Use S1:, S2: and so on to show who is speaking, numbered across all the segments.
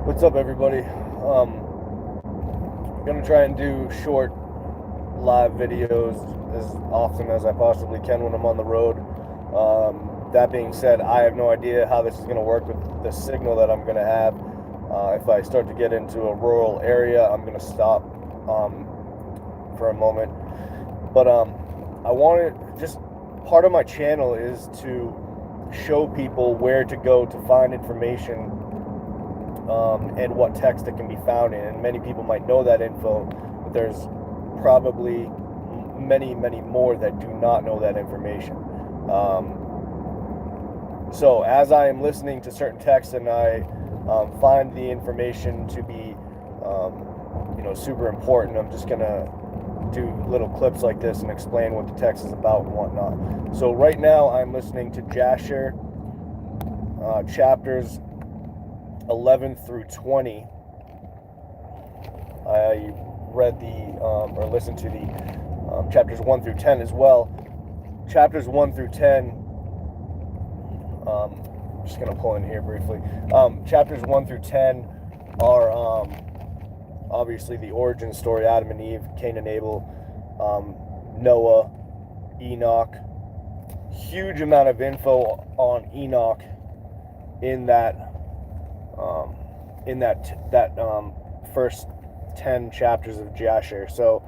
S1: What's up, everybody? Gonna try and do short live videos as often as I possibly can when I'm on the road. That being said, I have no idea how this is gonna work with the signal that I'm gonna have. If I start to get into a rural area, I'm gonna stop for a moment. But I wanted just part of my channel is to show people where to go to find information and what text it can be found in. And many people might know that info, but there's probably many, many more that do not know that information. So as I am listening to certain texts and I find the information to be, super important, I'm just gonna do little clips like this and explain what the text is about and whatnot. So right now I'm listening to Jasher, chapters 11 through 20. I read or listened to the chapters 1 through 10 as well. Chapters 1 through 10, I'm just going to pull in here briefly. Chapters 1 through 10 are obviously the origin story: Adam and Eve, Cain and Abel, Noah, Enoch. Huge amount of info on Enoch in that first 10 chapters of Jasher. So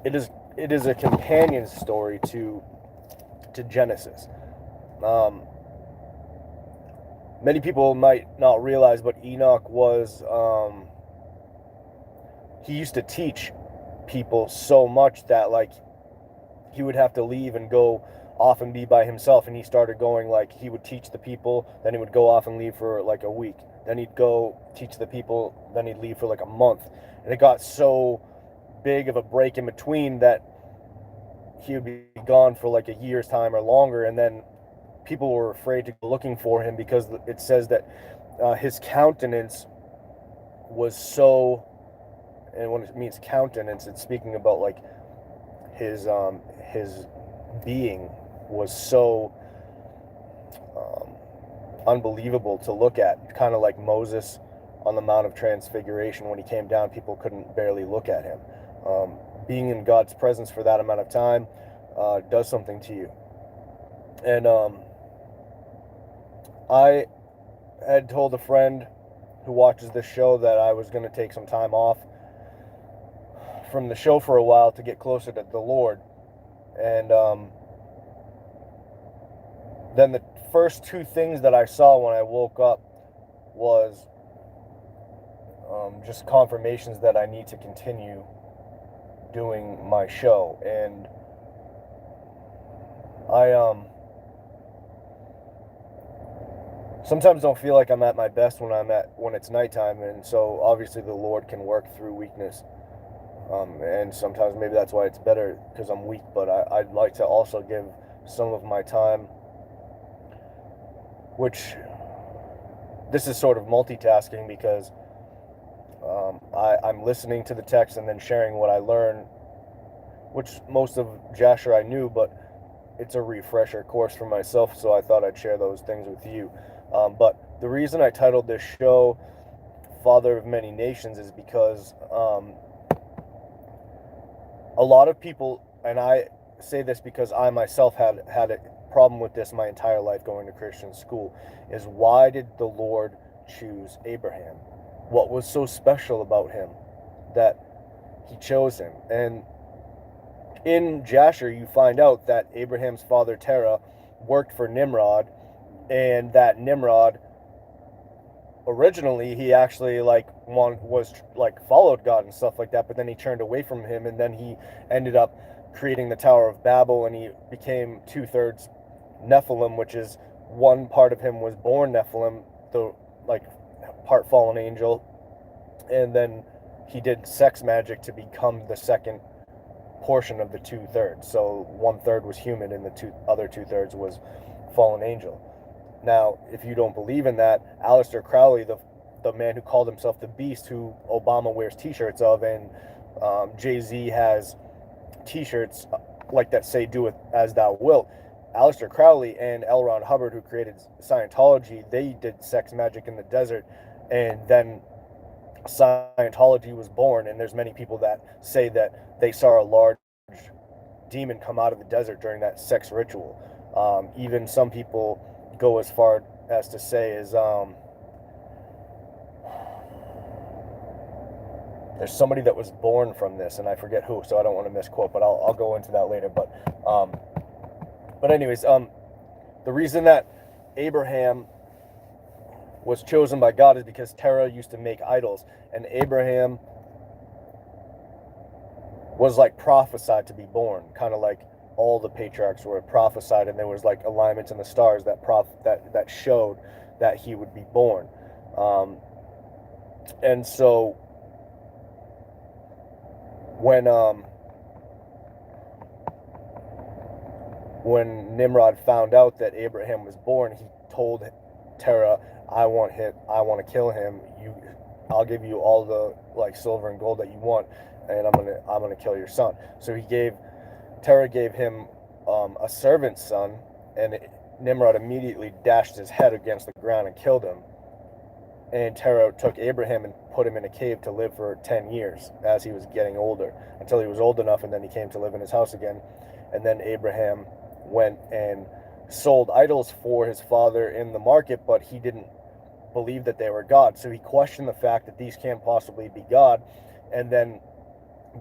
S1: it is a companion story to Genesis. Many people might not realize, but Enoch was he used to teach people so much that like he would have to leave and go off and be by himself. And he started going, like, he would teach the people, then he would go off and leave for like a week, then he'd go teach the people, then he'd leave for like a month. And it got so big of a break in between that he would be gone for like a year's time or longer. And then people were afraid to go looking for him because it says that his countenance was so, and when it means countenance, it's speaking about like his being was so unbelievable to look at, kind of like Moses on the Mount of Transfiguration. When he came down, people couldn't barely look at him. Being in God's presence for that amount of time does something to you. And I had told a friend who watches this show that I was going to take some time off from the show for a while to get closer to the Lord. And then the first two things that I saw when I woke up was just confirmations that I need to continue doing my show. And I sometimes don't feel like I'm at my best when it's nighttime, and so obviously the Lord can work through weakness. And sometimes maybe that's why it's better because I'm weak, but I'd like to also give some of my time, which this is sort of multitasking because I'm listening to the text and then sharing what I learn, which most of Jasher I knew, but it's a refresher course for myself, so I thought I'd share those things with you. But the reason I titled this show Father of Many Nations is because a lot of people, and I say this because I myself had a problem with this my entire life going to Christian school, is why did the Lord choose Abraham? What was so special about him that he chose him? And in Jasher, you find out that Abraham's father Terah worked for Nimrod, and that Nimrod originally he actually followed God and stuff like that, but then he turned away from him, and then he ended up creating the Tower of Babel, and he became 2/3 Nephilim, which is one part of him was born Nephilim, the like part fallen angel, and then he did sex magic to become the second portion of the 2/3. So 1/3 was human, and the other 2/3 was fallen angel. Now, if you don't believe in that, Aleister Crowley, the man who called himself the Beast, who Obama wears T-shirts of, and Jay-Z has T-shirts like that say "Do it as thou wilt." Aleister Crowley and L. Ron Hubbard, who created Scientology, they did sex magic in the desert, And then Scientology was born, and there's many people that say that they saw a large demon come out of the desert during that sex ritual. Even some people go as far as to say there's somebody that was born from this, and I forget who, so I don't want to misquote, but I'll go into that later. But anyways, the reason that Abraham was chosen by God is because Terah used to make idols, and Abraham was like prophesied to be born, kind of like all the patriarchs were prophesied, and there was like alignments in the stars that showed that he would be born. And so when Nimrod found out that Abraham was born, he told Terah, I want to kill him. I'll give you all the like silver and gold that you want, and I'm gonna kill your son. So Terah gave him a servant's son, and Nimrod immediately dashed his head against the ground and killed him. And Terah took Abraham and put him in a cave to live for 10 years as he was getting older, until he was old enough, and then he came to live in his house again. And then Abraham went and sold idols for his father in the market, but he didn't believe that they were God. So he questioned the fact that these can't possibly be God. And then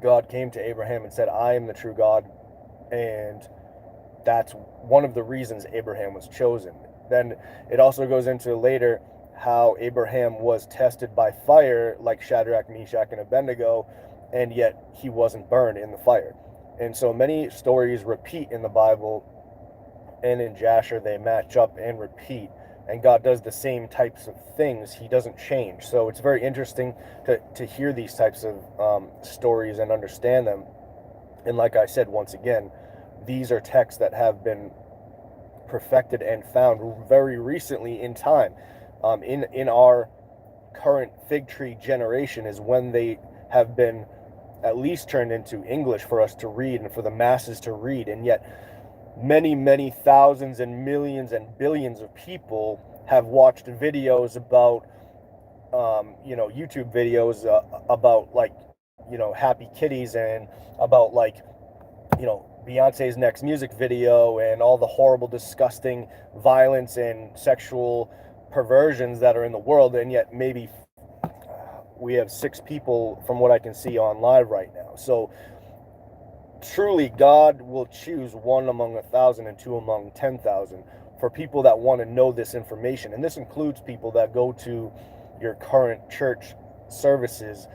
S1: God came to Abraham and said, I am the true God. And that's one of the reasons Abraham was chosen. Then it also goes into later how Abraham was tested by fire, like Shadrach, Meshach, and Abednego, and yet he wasn't burned in the fire. And so many stories repeat in the Bible, and in Jasher they match up and repeat. And God does the same types of things. He doesn't change. So it's very interesting to hear these types of stories and understand them. And like I said, once again, these are texts that have been perfected and found very recently in time. In our current fig tree generation is when they have been at least turned into English for us to read and for the masses to read. And yet many, many thousands and millions and billions of people have watched videos about, YouTube videos about like, happy kitties, and about like, Beyonce's next music video, and all the horrible, disgusting violence and sexual perversions that are in the world. And yet maybe we have 6 people from what I can see on live right now. So truly, God will choose 1 among 1,000 and 2 among 10,000 for people that want to know this information. And this includes people that go to your current church services.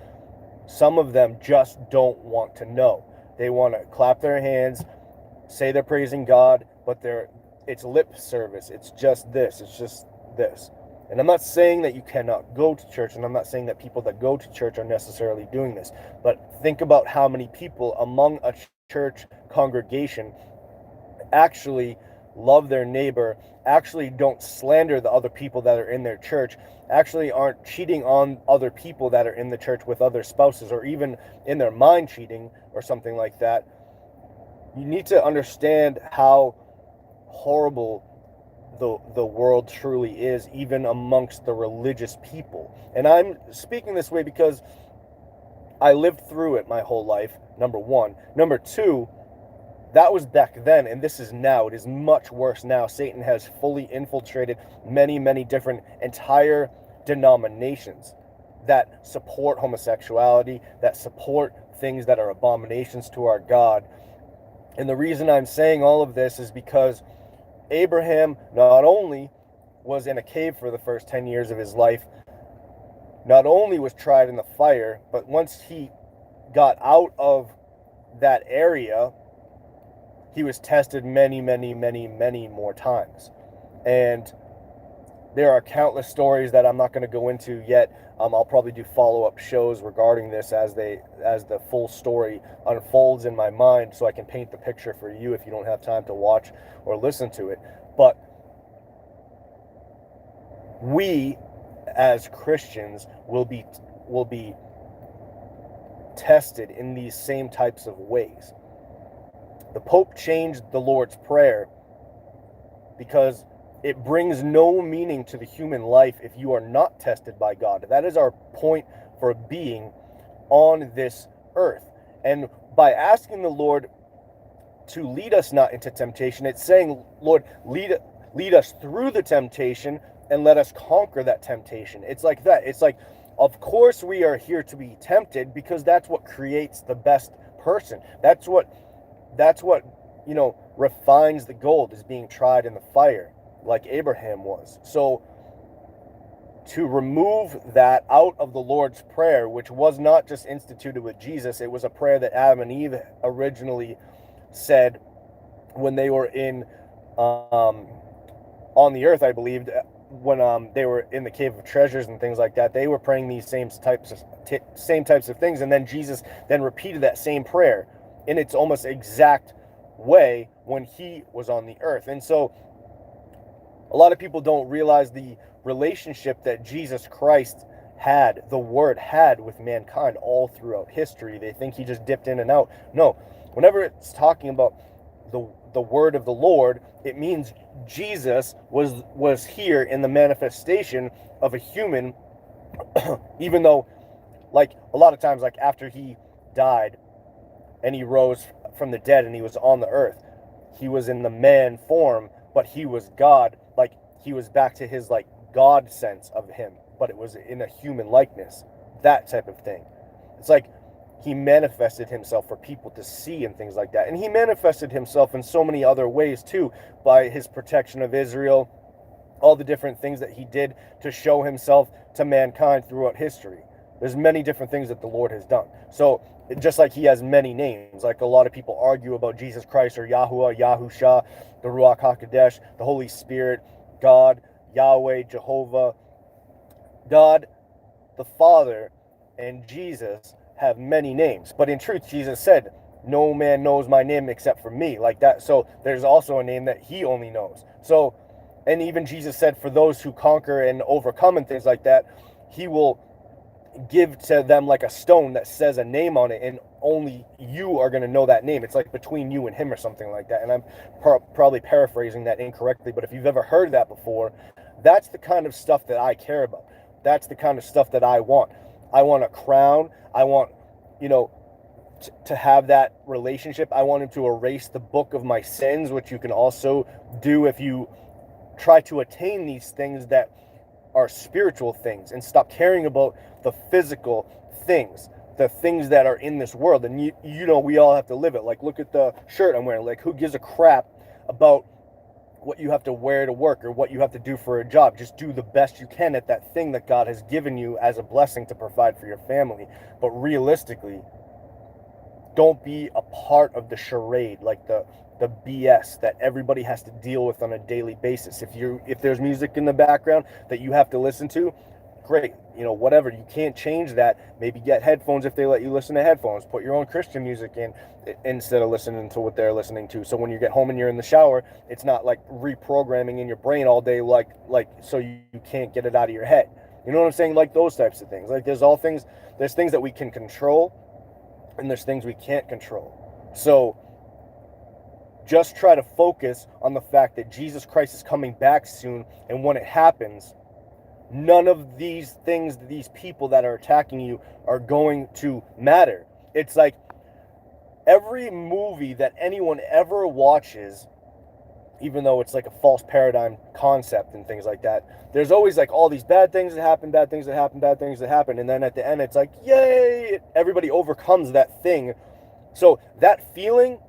S1: Some of them just don't want to know. They want to clap their hands, say they're praising God, but it's lip service. It's just this. It's just this. And I'm not saying that you cannot go to church, and I'm not saying that people that go to church are necessarily doing this. But think about how many people among a church congregation actually love their neighbor, actually don't slander the other people that are in their church, actually aren't cheating on other people that are in the church with other spouses, or even in their mind cheating or something like that. You need to understand how horrible the world truly is, even amongst the religious people. And I'm speaking this way because I lived through it my whole life, number one. Number two, that was back then, and this is now. It is much worse now. Satan has fully infiltrated many, many different entire denominations that support homosexuality, that support things that are abominations to our God. And the reason I'm saying all of this is because Abraham not only was in a cave for the first 10 years of his life, not only was tried in the fire, but once he got out of that area, he was tested many, many, many, many more times. And there are countless stories that I'm not going to go into yet. I'll probably do follow-up shows regarding this as the full story unfolds in my mind, so I can paint the picture for you if you don't have time to watch or listen to it. But we, as Christians, will be tested in these same types of ways. The Pope changed the Lord's Prayer because It brings no meaning to the human life if you are not tested by God. That is our point for being on this earth. And by asking the Lord to lead us not into temptation, it's saying, Lord, lead us through the temptation and let us conquer that temptation. It's like that. It's like, of course we are here to be tempted, because that's what creates the best person. That's what refines the gold, is being tried in the fire, like Abraham was. So to remove that out of the Lord's Prayer, which was not just instituted with Jesus, it was a prayer that Adam and Eve originally said when they were on the earth, I believe, when they were in the cave of treasures and things like that. They were praying these same types of things, and then Jesus then repeated that same prayer in its almost exact way when he was on the earth. And so a lot of people don't realize the relationship that Jesus Christ had, the Word had, with mankind all throughout history. They think he just dipped in and out. No, whenever it's talking about the word of the Lord, it means Jesus was here in the manifestation of a human, even though, like, a lot of times, like, after he died and he rose from the dead and he was on the earth, he was in the man form, but he was God. Like, he was back to his, like, God sense of him, but it was in a human likeness, that type of thing. It's like he manifested himself for people to see and things like that. And he manifested himself in so many other ways too, by his protection of Israel, all the different things that he did to show himself to mankind throughout history. There's many different things that the Lord has done. So just like he has many names, like a lot of people argue about Jesus Christ or Yahuwah, Yahusha, the Ruach HaKodesh, the Holy Spirit, God, Yahweh, Jehovah. God the Father and Jesus have many names, but in truth, Jesus said, no man knows my name except for me, like that. So there's also a name that he only knows. So, and even Jesus said, for those who conquer and overcome and things like that, he will give to them like a stone that says a name on it, and only you are going to know that name. It's like between you and him or something like that. And I'm probably paraphrasing that incorrectly, but if you've ever heard that before, that's the kind of stuff that I care about. That's the kind of stuff that I want. I want a crown. I want, to have that relationship. I want him to erase the book of my sins, which you can also do if you try to attain these things that are spiritual things, and stop caring about the physical things, the things that are in this world. And we all have to live it. Like, look at the shirt I'm wearing. Like, who gives a crap about what you have to wear to work or what you have to do for a job? Just do the best you can at that thing that God has given you as a blessing to provide for your family. But realistically, don't be a part of the charade, like the BS that everybody has to deal with on a daily basis. If there's music in the background that you have to listen to, great, whatever. You can't change that. Maybe get headphones if they let you listen to headphones. Put your own Christian music in instead of listening to what they're listening to. So when you get home and you're in the shower, it's not like reprogramming in your brain all day, like so you can't get it out of your head. You know what I'm saying? Like those types of things. Like there's things that we can control, and there's things we can't control. So just try to focus on the fact that Jesus Christ is coming back soon, and when it happens, none of these things, these people that are attacking you, are going to matter. It's like every movie that anyone ever watches, even though it's like a false paradigm concept and things like that, there's always like all these bad things that happen, bad things that happen, bad things that happen, and then at the end it's like, yay, everybody overcomes that thing. So that feeling,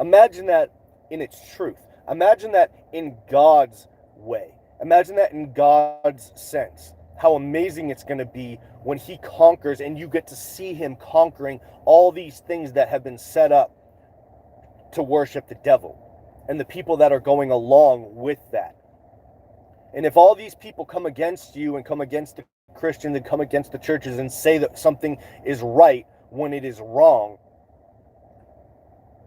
S1: imagine that in its truth. Imagine that in God's way. Imagine that in God's sense. How amazing it's going to be when he conquers, and you get to see him conquering all these things that have been set up to worship the devil and the people that are going along with that. And if all these people come against you and come against the Christians and come against the churches and say that something is right when it is wrong,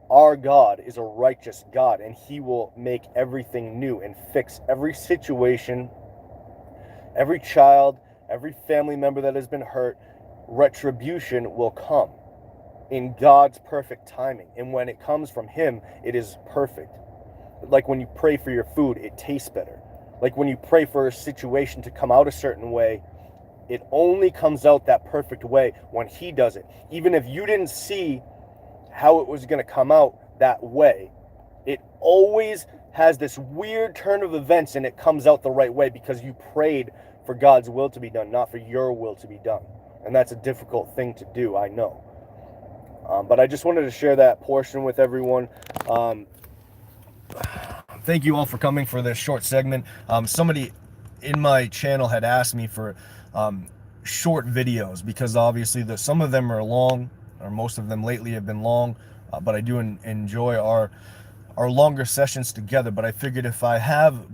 S1: our God is a righteous God, and he will make everything new and fix every situation, every child, every family member that has been hurt. Retribution will come in God's perfect timing. And when it comes from him, it is perfect. like when you pray for your food, it tastes better. Like when you pray for a situation to come out a certain way, it only comes out that perfect way when he does it. Even if you didn't see how it was going to come out that way, it always has this weird turn of events and it comes out the right way because you prayed for God's will to be done, not for your will to be done. And that's a difficult thing to do, I know. But I just wanted to share that portion with everyone. Thank you all for coming for this short segment. Somebody in my channel had asked me for short videos because obviously some of them are long, or most of them lately have been long, but I do enjoy our longer sessions together. But I figured if I have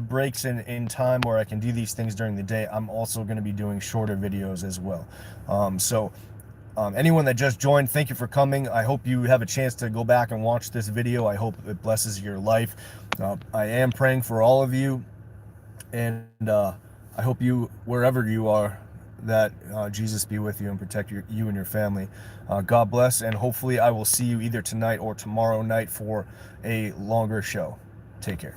S1: breaks in time where I can do these things during the day, I'm also going to be doing shorter videos as well. Anyone that just joined, thank you for coming. I hope you have a chance to go back and watch this video. I hope it blesses your life. I am praying for all of you, and I hope you, wherever you are, that Jesus be with you and protect you and your family. God bless, and hopefully I will see you either tonight or tomorrow night for a longer show. Take care.